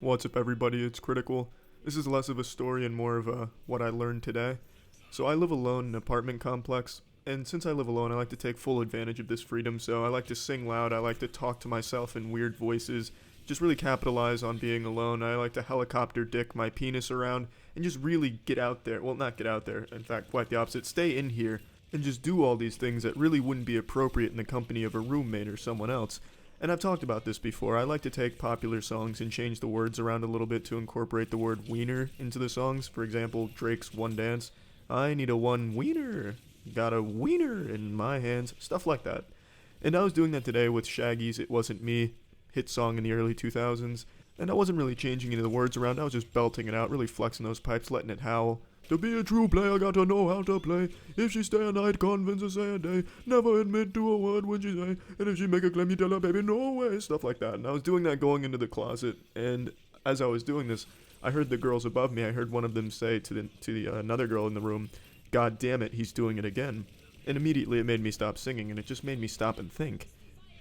What's up, everybody? It's Critical. This is less of a story and more of a what I learned today. So I live alone in an apartment complex, and since I live alone, I like to take full advantage of this freedom. So I like to sing loud. I like to talk to myself in weird voices. Just really capitalize on being alone. I like to helicopter dick my penis around and just really get out there. Well, not get out there. In fact, quite the opposite. Stay in here and just do all these things that really wouldn't be appropriate in the company of a roommate or someone else. And I've talked about this before. I like to take popular songs and change the words around a little bit to incorporate the word wiener into the songs. For example, Drake's One Dance. I need a one wiener. Got a wiener in my hands. Stuff like that. And I was doing that today with Shaggy's It Wasn't Me hit song in the early 2000s. And I wasn't really changing any of the words around. I was just belting it out, really flexing those pipes, letting it howl. To be a true player, got to know how to play. If she stay a night, convince her say a day. Never admit to a word when she say. And if she make a claim, you tell her, baby, no way. Stuff like that. And I was doing that going into the closet. And as I was doing this, I heard the girls above me. I heard one of them say to the another girl in the room, "God damn it, he's doing it again." And immediately it made me stop singing, and it just made me stop and think,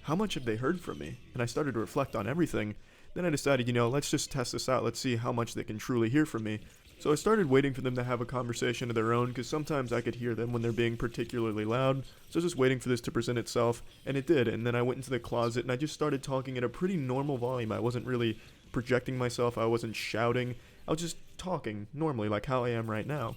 how much have they heard from me? And I started to reflect on everything. Then I decided, let's just test this out. Let's see how much they can truly hear from me. So I started waiting for them to have a conversation of their own, because sometimes I could hear them when they're being particularly loud. So I was just waiting for this to present itself, and it did. And then I went into the closet, and I just started talking at a pretty normal volume. I wasn't really projecting myself. I wasn't shouting. I was just talking normally, like how I am right now.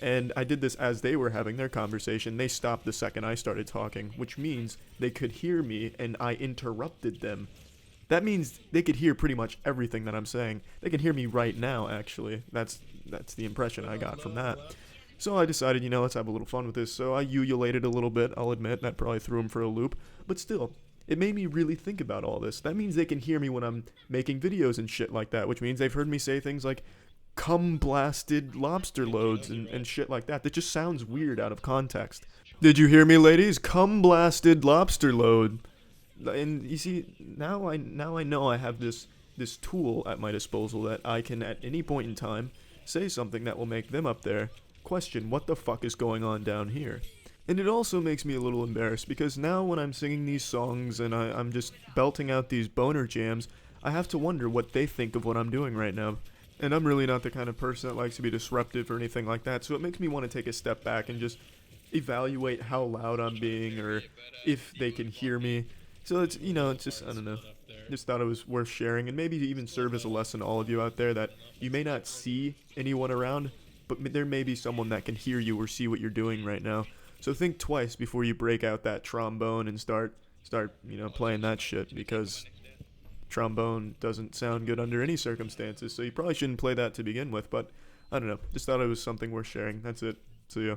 And I did this as they were having their conversation. They stopped the second I started talking, which means they could hear me, and I interrupted them. That means they could hear pretty much everything that I'm saying. They can hear me right now, actually. That's the impression I got from that. So I decided, let's have a little fun with this. So I ululated a little bit, I'll admit. That probably threw them for a loop. But still, it made me really think about all this. That means they can hear me when I'm making videos and shit like that, which means they've heard me say things like, cum blasted lobster loads and shit like that. That just sounds weird out of context. Did you hear me, ladies? Cum blasted lobster load. And you see, now I know I have this tool at my disposal that I can at any point in time say something that will make them up there question what the fuck is going on down here. And it also makes me a little embarrassed because now when I'm singing these songs and I'm just belting out these boner jams, I have to wonder what they think of what I'm doing right now. And I'm really not the kind of person that likes to be disruptive or anything like that, so it makes me want to take a step back and just evaluate how loud I'm being or if they can hear me. So it's just, I don't know. Just thought it was worth sharing and maybe to even serve as a lesson to all of you out there that you may not see anyone around, but there may be someone that can hear you or see what you're doing right now. So think twice before you break out that trombone and start playing that shit, because trombone doesn't sound good under any circumstances. So you probably shouldn't play that to begin with, but I don't know. Just thought it was something worth sharing. That's it. See ya.